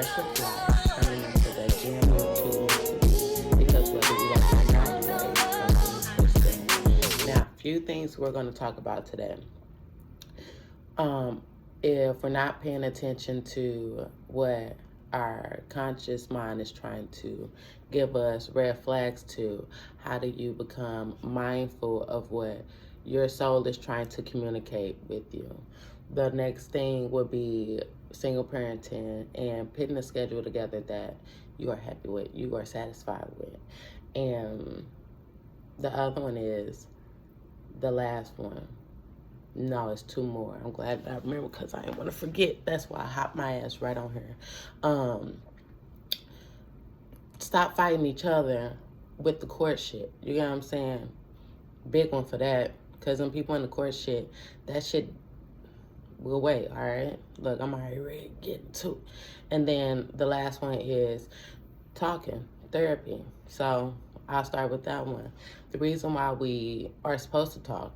Life, turning into the gym YouTube because whether you like it or not, you are a person. Now, a few things we're going to talk about today. If we're not paying attention to what our conscious mind is trying to give us red flags to, how do you become mindful of what your soul is trying to communicate with you? The next thing would be single parenting and putting a schedule together that you are happy with, you are satisfied with. And the other one is the last one. No, it's two more. I'm glad I remember because I didn't want to forget. That's why I hopped my ass right on here. Stop fighting each other with the court shit. You know what I'm saying? Big one for that. Because when people in the court shit, that shit will wait, all right? Look, I'm already ready to get into it. And then the last one is talking, therapy. So I'll start with that one. The reason why we are supposed to talk,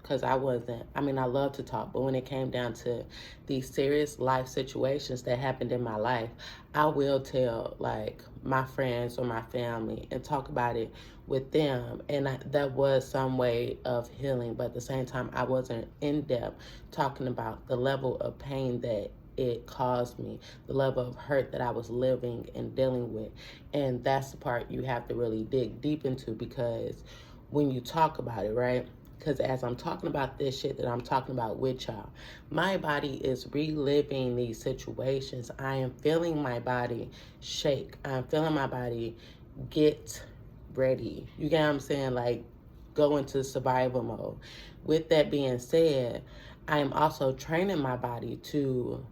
because I love to talk, but when it came down to these serious life situations that happened in my life, I will tell like my friends or my family and talk about it with them. And that was some way of healing, but at the same time, I wasn't in depth talking about the level of pain that it caused me, the level of hurt that I was living and dealing with. And that's the part you have to really dig deep into, because when you talk about it, right? Because as I'm talking about this shit that I'm talking about with y'all, my body is reliving these situations. I am feeling my body shake. I'm feeling my body get ready. You get what I'm saying? Like, go into survival mode. With that being said, I am also training my body to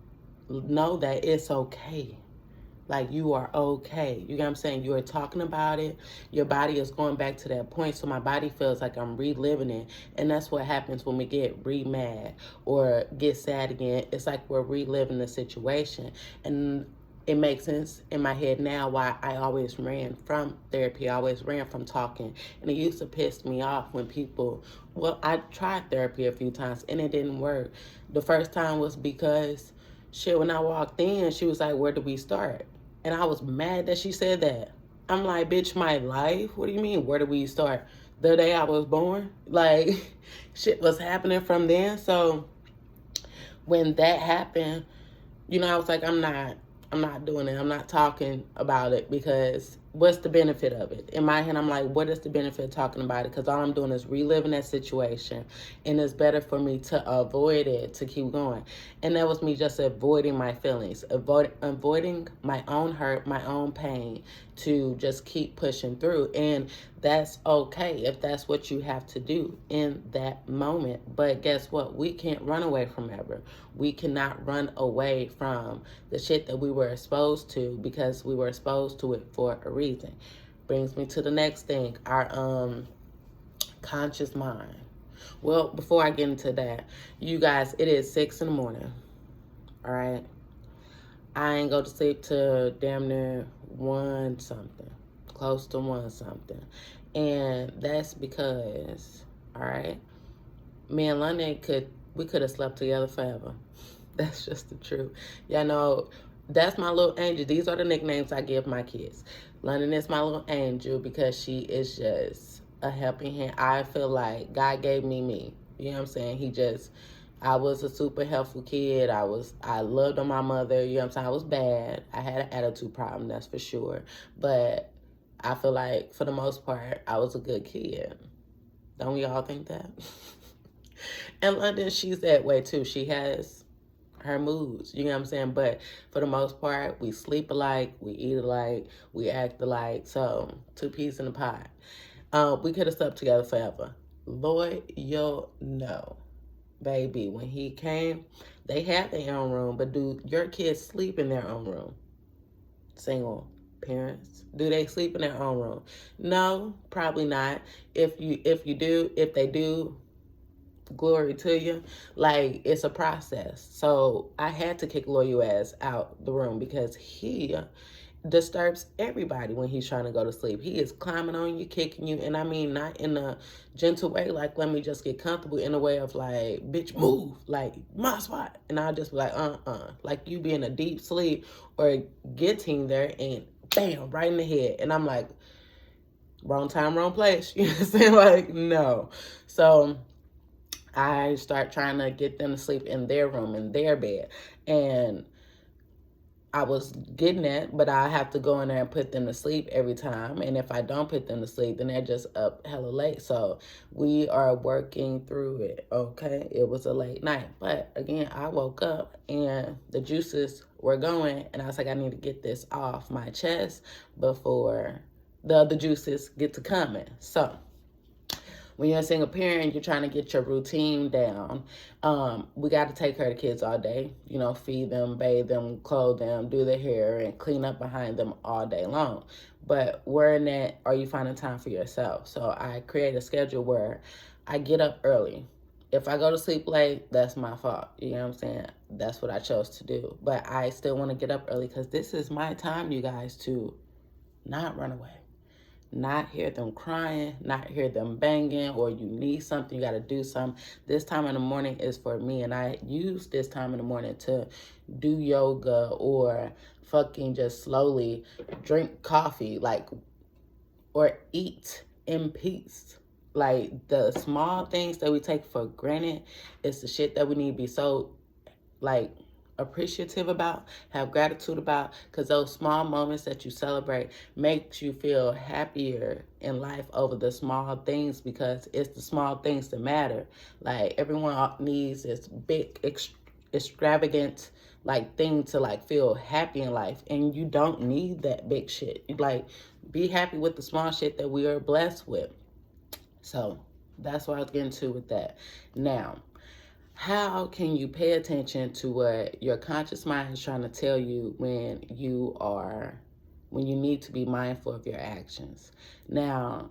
know that it's okay. Like, you are okay. You get what I'm saying? You are talking about it. Your body is going back to that point. So my body feels like I'm reliving it. And that's what happens when we get mad or get sad again. It's like we're reliving the situation. And it makes sense in my head now why I always ran from therapy. I always ran from talking. And it used to piss me off when people, well, I tried therapy a few times and it didn't work. The first time was because, shit, when I walked in, she was like, where do we start? And I was mad that she said that. I'm like, bitch, my life? What do you mean, where do we start? The day I was born? Like, shit was happening from then. So when that happened, I was like, I'm not doing it. I'm not talking about it, because what's the benefit of it? In my head, I'm like, what is the benefit of talking about it? Because all I'm doing is reliving that situation, and it's better for me to avoid it, to keep going. And that was me just avoiding my feelings, avoiding my own hurt, my own pain, to just keep pushing through. And that's okay if that's what you have to do in that moment. But guess what? We can't run away from ever. We cannot run away from the shit that we were exposed to, because we were exposed to it for a reason. Brings me to the next thing, our conscious mind. Well, before I get into that, you guys, it is 6 in the morning. All right. I ain't go to sleep till damn near 1 something, close to 1 something. And that's because, all right, me and London we could have slept together forever. That's just the truth. Y'all know, that's my little angel. These are the nicknames I give my kids. London is my little angel because she is just a helping hand. I feel like God gave me. You know what I'm saying? I was a super helpful kid. I loved on my mother. You know what I'm saying? I was bad. I had an attitude problem, that's for sure. But I feel like, for the most part, I was a good kid. Don't we all think that? And London, she's that way too. She has her moods, you know what I'm saying? But for the most part, we sleep alike, we eat alike, we act alike. So, two peas in a pod. We could have slept together forever. Lord, you'll know. Baby, when he came, they had their own room, but do your kids sleep in their own room? Single parents, do they sleep in their own room? No, probably not. If they do, glory to you. Like, it's a process. So I had to kick Loyal ass out the room, because he disturbs everybody when he's trying to go to sleep. He is climbing on you, kicking you, and I mean not in a gentle way, like let me just get comfortable, in a way of like, bitch, move, like my spot. And I'll just be like, like you be in a deep sleep or getting there and bam, right in the head. And I'm like, wrong time, wrong place. You know what I'm saying? Like, no. So I start trying to get them to sleep in their room, in their bed. And I was getting it, but I have to go in there and put them to sleep every time. And if I don't put them to sleep, then they're just up hella late. So we are working through it, okay? It was a late night. But again, I woke up and the juices were going. And I was like, I need to get this off my chest before the other juices get to coming. So when you're a single parent, you're trying to get your routine down. We got to take care of the kids all day. You know, feed them, bathe them, clothe them, do their hair, and clean up behind them all day long. But where in that are you finding time for yourself? So I create a schedule where I get up early. If I go to sleep late, that's my fault. You know what I'm saying? That's what I chose to do. But I still want to get up early because this is my time, you guys, to not run away. Not hear them crying, not hear them banging, or you need something, you got to do something. This time in the morning is for me, and I use this time in the morning to do yoga or fucking just slowly drink coffee, like, or eat in peace. Like, the small things that we take for granted is the shit that we need to be so, like, appreciative about, have gratitude about, because those small moments that you celebrate makes you feel happier in life over the small things, because it's the small things that matter. Like, everyone needs this big extravagant like thing to like feel happy in life, and you don't need that big shit. You like, be happy with the small shit that we are blessed with. So that's what I was getting to with that. Now, how can you pay attention to what your conscious mind is trying to tell you when you need to be mindful of your actions? Now,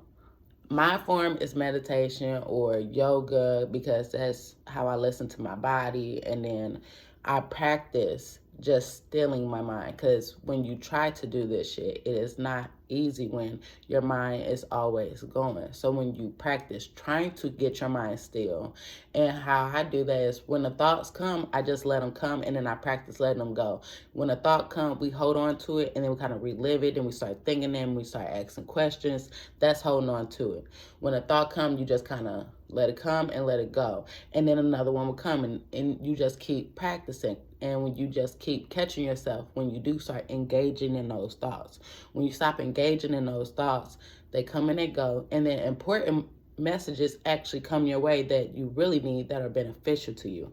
my form is meditation or yoga, because that's how I listen to my body. And then I practice just stilling my mind, because when you try to do this shit, it is not easy when your mind is always going. So when you practice trying to get your mind still, and how I do that is when the thoughts come, I just let them come, and then I practice letting them go. When a thought comes, we hold on to it, and then we kind of relive it, and we start thinking them, we start asking questions. That's holding on to it. When a thought comes, you just kind of let it come and let it go. And then another one will come, and you just keep practicing. And when you just keep catching yourself, when you do start engaging in those thoughts, when you stop engaging in those thoughts, they come and they go. And then important messages actually come your way that you really need, that are beneficial to you.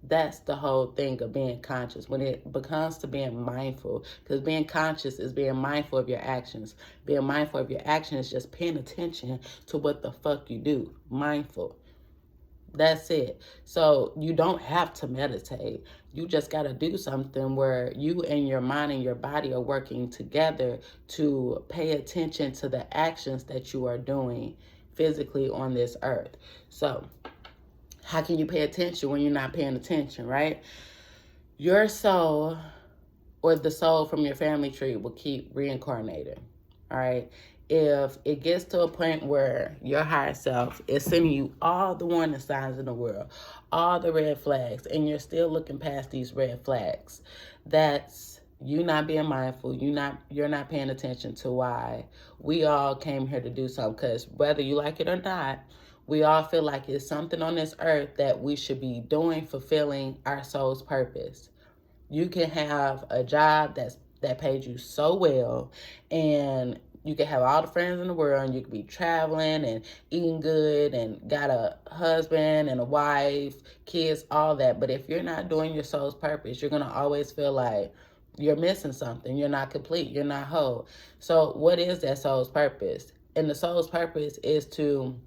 That's the whole thing of being conscious, when it becomes to being mindful, because being conscious is being mindful of your actions. Being mindful of your actions is just paying attention to what the fuck you do. Mindful. That's it. So you don't have to meditate. You just got to do something where you and your mind and your body are working together to pay attention to the actions that you are doing physically on this earth. So how can you pay attention when you're not paying attention, right? Your soul, or the soul from your family tree, will keep reincarnating, all right? If it gets to a point where your higher self is sending you all the warning signs in the world, all the red flags, and you're still looking past these red flags, that's you not being mindful. You're not paying attention to why we all came here to do something. Because whether you like it or not, we all feel like it's something on this earth that we should be doing, fulfilling our soul's purpose. You can have a job that pays you so well, and you can have all the friends in the world, and you could be traveling and eating good and got a husband and a wife, kids, all that. But if you're not doing your soul's purpose, you're going to always feel like you're missing something. You're not complete. You're not whole. So what is that soul's purpose? And the soul's purpose is to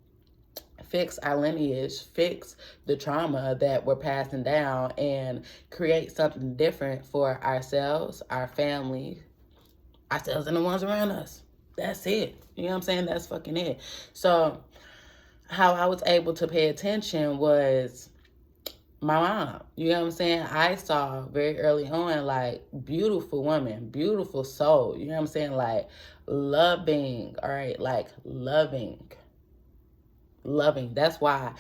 fix our lineage, fix the trauma that we're passing down, and create something different for ourselves, our family, ourselves, and the ones around us. That's it. You know what I'm saying? That's fucking it. So how I was able to pay attention was my mom. You know what I'm saying? I saw very early on, like, beautiful woman, beautiful soul. You know what I'm saying? Like, loving, all right? Like, loving. That's why,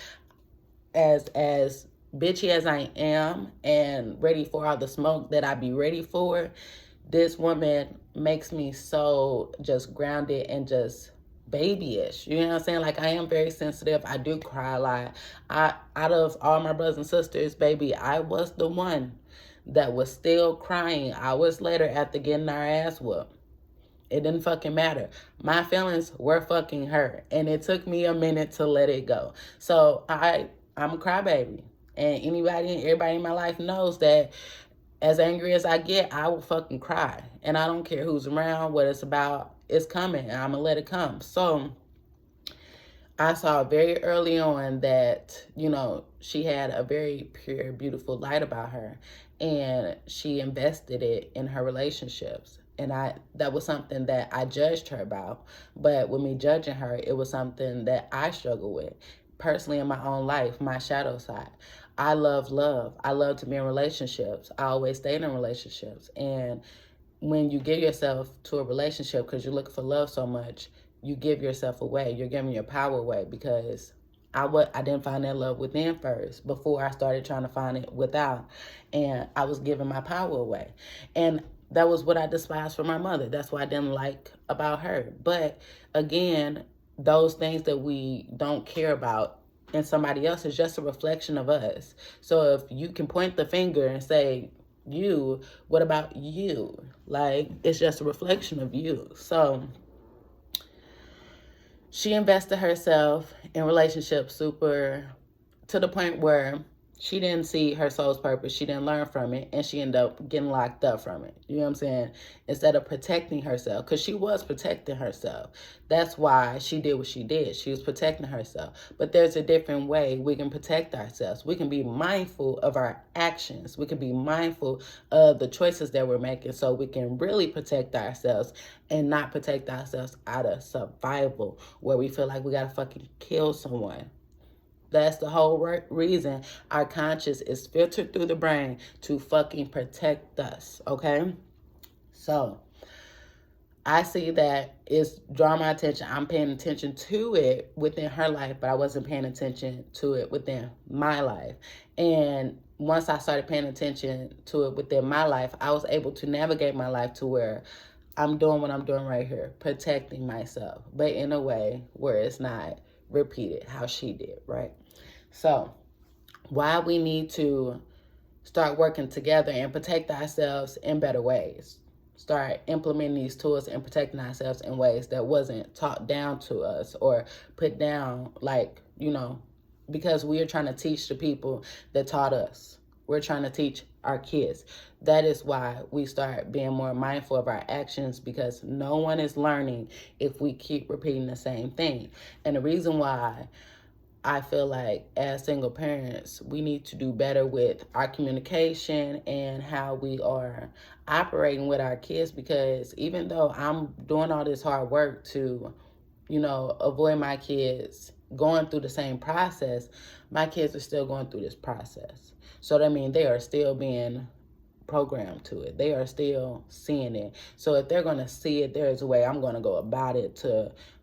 as bitchy as I am and ready for all the smoke that I be ready for, this woman makes me so just grounded and just babyish. You know what I'm saying? Like, I am very sensitive. I do cry a lot. Out of all my brothers and sisters, baby, I was the one that was still crying hours later after getting our ass whooped. It didn't fucking matter. My feelings were fucking hurt, and it took me a minute to let it go. So I'm a crybaby, and anybody and everybody in my life knows that as angry as I get, I will fucking cry. And I don't care who's around, what it's about, it's coming, and I'm gonna let it come. So I saw very early on that, she had a very pure, beautiful light about her, and she invested it in her relationships. And that was something that I judged her about. But with me judging her, it was something that I struggle with personally in my own life, my shadow side. I love love. I love to be in relationships. I always stayed in relationships. And when you give yourself to a relationship because you're looking for love so much, you give yourself away. You're giving your power away, because I didn't find that love within first before I started trying to find it without. And I was giving my power away. And that was what I despised for my mother. That's what I didn't like about her. But again, those things that we don't care about in somebody else is just a reflection of us. So if you can point the finger and say, you, what about you? Like, it's just a reflection of you. So she invested herself in relationships super to the point where she didn't see her soul's purpose. She didn't learn from it, and she ended up getting locked up from it. You know what I'm saying? Instead of protecting herself, because she was protecting herself. That's why she did what she did. She was protecting herself. But there's a different way we can protect ourselves. We can be mindful of our actions. We can be mindful of the choices that we're making, so we can really protect ourselves and not protect ourselves out of survival, where we feel like we gotta fucking kill someone. That's the whole reason our conscious is filtered through the brain, to fucking protect us, okay? So I see that it's drawing my attention. I'm paying attention to it within her life, but I wasn't paying attention to it within my life. And once I started paying attention to it within my life, I was able to navigate my life to where I'm doing what I'm doing right here, protecting myself, but in a way where it's not repeated how she did, right? So why we need to start working together and protect ourselves in better ways. Start implementing these tools and protecting ourselves in ways that wasn't taught down to us or put down, like, because we are trying to teach the people that taught us. We're trying to teach our kids. That is why we start being more mindful of our actions, because no one is learning if we keep repeating the same thing. And the reason why I feel like as single parents, we need to do better with our communication and how we are operating with our kids, because even though I'm doing all this hard work to, avoid my kids going through the same process, my kids are still going through this process. So that means they are still being programmed to it. They are still seeing it. So if they're going to see it, there's a way I'm going to go about it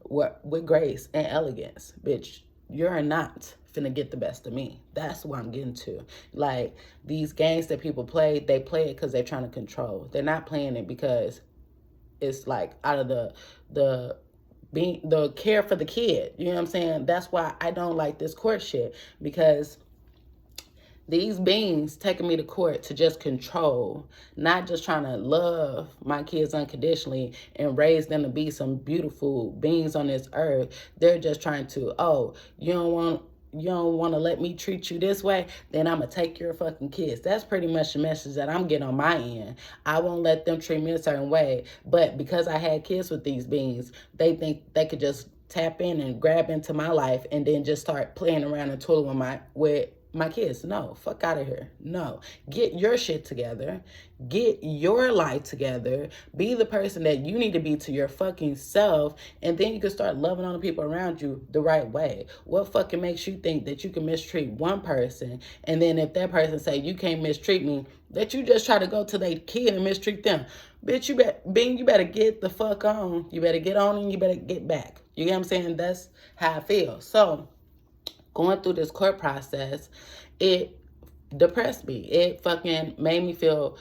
with grace and elegance. Bitch, you're not finna get the best of me. That's what I'm getting to. Like, these games that people play, they play it because they're trying to control. They're not playing it because it's like out of the care for the kid. You know what I'm saying? That's why I don't like this court shit, because these beings taking me to court to just control, not just trying to love my kids unconditionally and raise them to be some beautiful beings on this earth. They're just trying to, you don't want to let me treat you this way, then I'm going to take your fucking kids. That's pretty much the message that I'm getting on my end. I won't let them treat me a certain way. But because I had kids with these beings, they think they could just tap in and grab into my life and then just start playing around and tooling with my kids. No, fuck out of here. No, get your shit together. Get your life together. Be the person that you need to be to your fucking self. And then you can start loving on the people around you the right way. What fucking makes you think that you can mistreat one person? And then if that person say, you can't mistreat me, that you just try to go to their kid and mistreat them. Bitch, you better get the fuck on. You better get on and you better get back. You get what I'm saying? That's how I feel. So, going through this court process, it depressed me. It fucking made me feel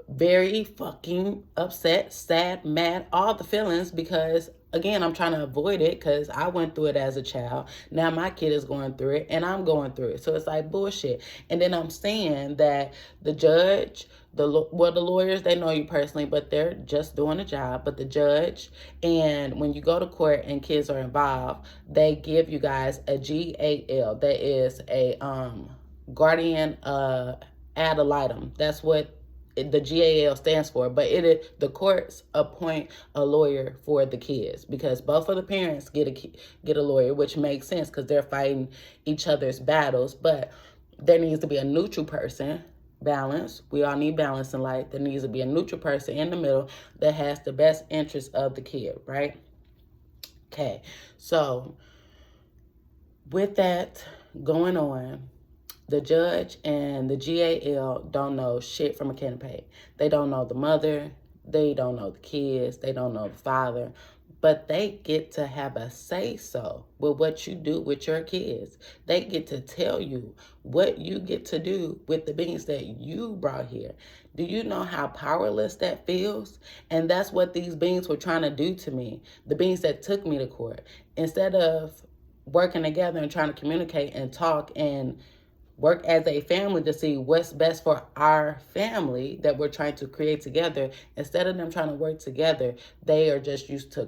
very fucking upset, sad, mad, all the feelings, because again, I'm trying to avoid it because I went through it as a child. Now my kid is going through it and I'm going through it. So it's like bullshit. And then I'm saying that the judge, the lawyers, they know you personally, but they're just doing a job. But the judge, and when you go to court and kids are involved, they give you guys a GAL. That is a guardian ad litem. That's what the GAL stands for, but the courts appoint a lawyer for the kids because both of the parents get a lawyer, which makes sense because they're fighting each other's battles. But there needs to be a neutral person. Balance. We all need balance in life. There needs to be a neutral person in the middle that has the best interest of the kid, right? Okay, so with that going on, the judge and the GAL don't know shit from a can of paint. They don't know the mother. They don't know the kids. They don't know the father. But they get to have a say-so with what you do with your kids. They get to tell you what you get to do with the beings that you brought here. Do you know how powerless that feels? And that's what these beings were trying to do to me. The beings that took me to court. Instead of working together and trying to communicate and talk and work as a family to see what's best for our family that we're trying to create together. Instead of them trying to work together, they are just used to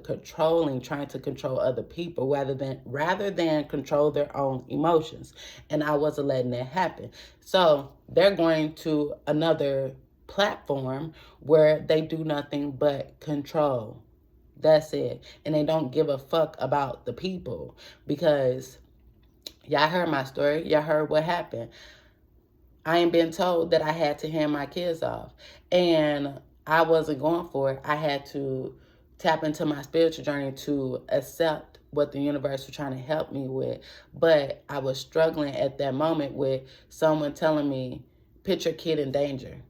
trying to control other people rather than control their own emotions. And I wasn't letting that happen. So they're going to another platform where they do nothing but control. That's it. And they don't give a fuck about the people because y'all heard my story. Y'all heard what happened. I ain't been told that I had to hand my kids off. And I wasn't going for it. I had to tap into my spiritual journey to accept what the universe was trying to help me with. But I was struggling at that moment with someone telling me, put your kid in danger.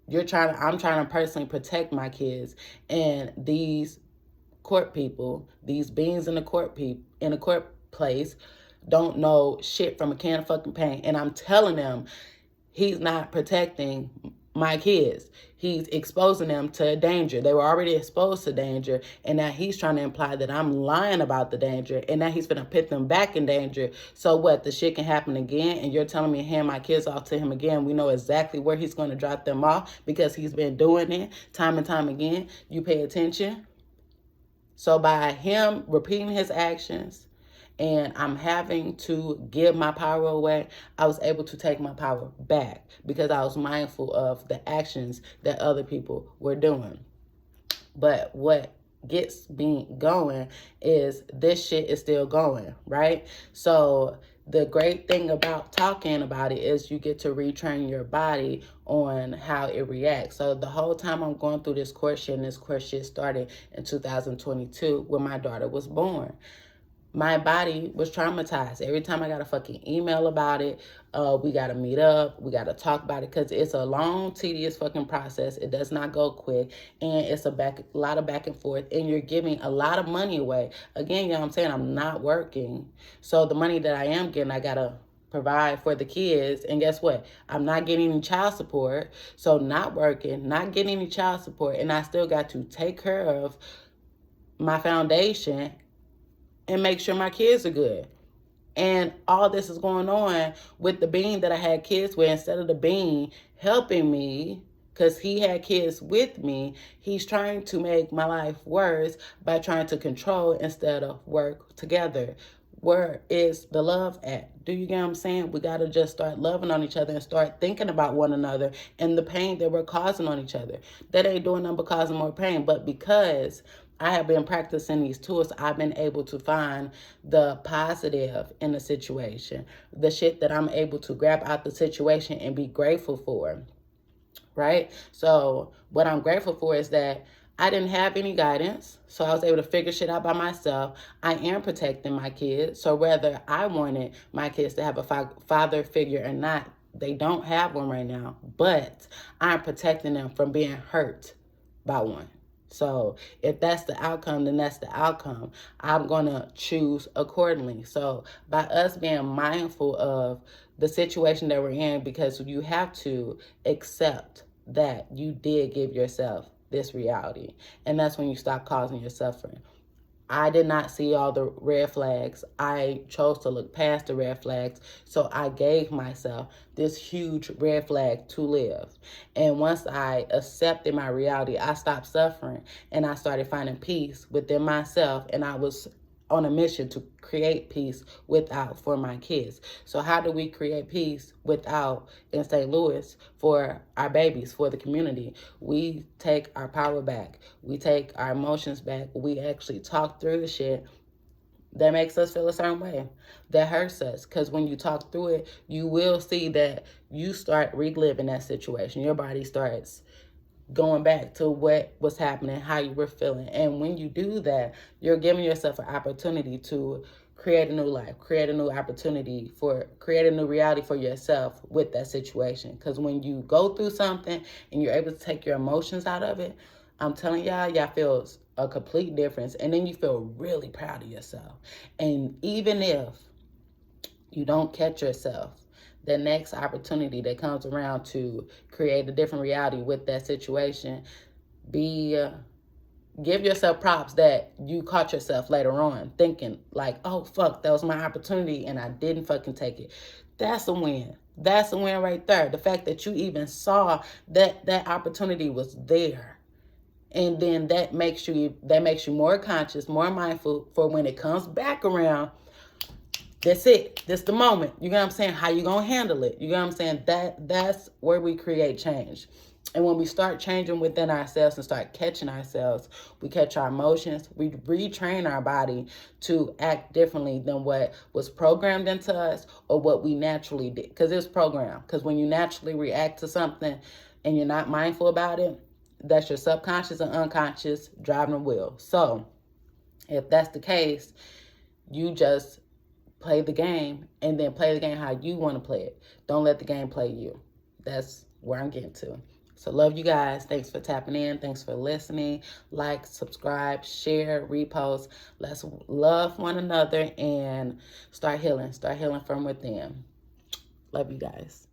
I'm trying to personally protect my kids. And these court people, these beings in the court place, don't know shit from a can of fucking paint. And I'm telling them he's not protecting my kids. He's exposing them to danger. They were already exposed to danger. And now he's trying to imply that I'm lying about the danger. And now he's going to put them back in danger. So what? The shit can happen again. And you're telling me to hand my kids off to him again. We know exactly where he's going to drop them off because he's been doing it time and time again. You pay attention. So by him repeating his actions, and I'm having to give my power away, I was able to take my power back because I was mindful of the actions that other people were doing. But what gets me going is this shit is still going, right? So the great thing about talking about it is you get to retrain your body on how it reacts. So the whole time I'm going through this court shit, and this court shit started in 2022 when my daughter was born. My body was traumatized. Every time I got a fucking email about it, we got to meet up. We got to talk about it because it's a long, tedious fucking process. It does not go quick. And it's a lot of back and forth. And you're giving a lot of money away. Again, you know what I'm saying? I'm not working. So the money that I am getting, I got to provide for the kids. And guess what? I'm not getting any child support. So not working, not getting any child support. And I still got to take care of my foundation and make sure my kids are good. And all this is going on with the being that I had kids with. Instead of the being helping me, because he had kids with me, he's trying to make my life worse by trying to control instead of work together. Where is the love at? Do you get what I'm saying? We got to just start loving on each other and start thinking about one another and the pain that we're causing on each other. That ain't doing nothing but causing more pain. But because I have been practicing these tools. I've been able to find the positive in the situation, the shit that I'm able to grab out the situation and be grateful for, right? So what I'm grateful for is that I didn't have any guidance, so I was able to figure shit out by myself. I am protecting my kids, so whether I wanted my kids to have a father figure or not, they don't have one right now, but I'm protecting them from being hurt by one. So if that's the outcome, then that's the outcome. I'm going to choose accordingly. So by us being mindful of the situation that we're in, because you have to accept that you did give yourself this reality. And that's when you stop causing your suffering. I did not see all the red flags. I chose to look past the red flags. So I gave myself this huge red flag to live. And once I accepted my reality, I stopped suffering and I started finding peace within myself. And I was on a mission to create peace without for my kids. So how do we create peace without in St. Louis for our babies, for the community? We take our power back. We take our emotions back. We actually talk through the shit that makes us feel a certain way, that hurts us. Because when you talk through it, you will see that you start reliving that situation. Your body starts going back to what was happening, how you were feeling. And when you do that, you're giving yourself an opportunity to create a new life, create a new opportunity create a new reality for yourself with that situation. Because when you go through something and you're able to take your emotions out of it, I'm telling y'all feels a complete difference. And then you feel really proud of yourself. And even if you don't catch yourself, the next opportunity that comes around to create a different reality with that situation, give yourself props that you caught yourself later on thinking like, oh, fuck, that was my opportunity and I didn't fucking take it. That's a win. That's a win right there. The fact that you even saw that opportunity was there. And then that makes you more conscious, more mindful for when it comes back around. That's it. That's the moment. You know what I'm saying? How you gonna handle it? You know what I'm saying? That's where we create change. And when we start changing within ourselves and start catching ourselves, we catch our emotions, we retrain our body to act differently than what was programmed into us or what we naturally did. Because it's programmed. Because when you naturally react to something and you're not mindful about it, that's your subconscious and unconscious driving the wheel. So if that's the case, you just play the game and then play the game how you want to play it. Don't let the game play you. That's where I'm getting to. So love you guys. Thanks for tapping in. Thanks for listening. Like, subscribe, share, repost. Let's love one another and start healing. Start healing from within. Love you guys.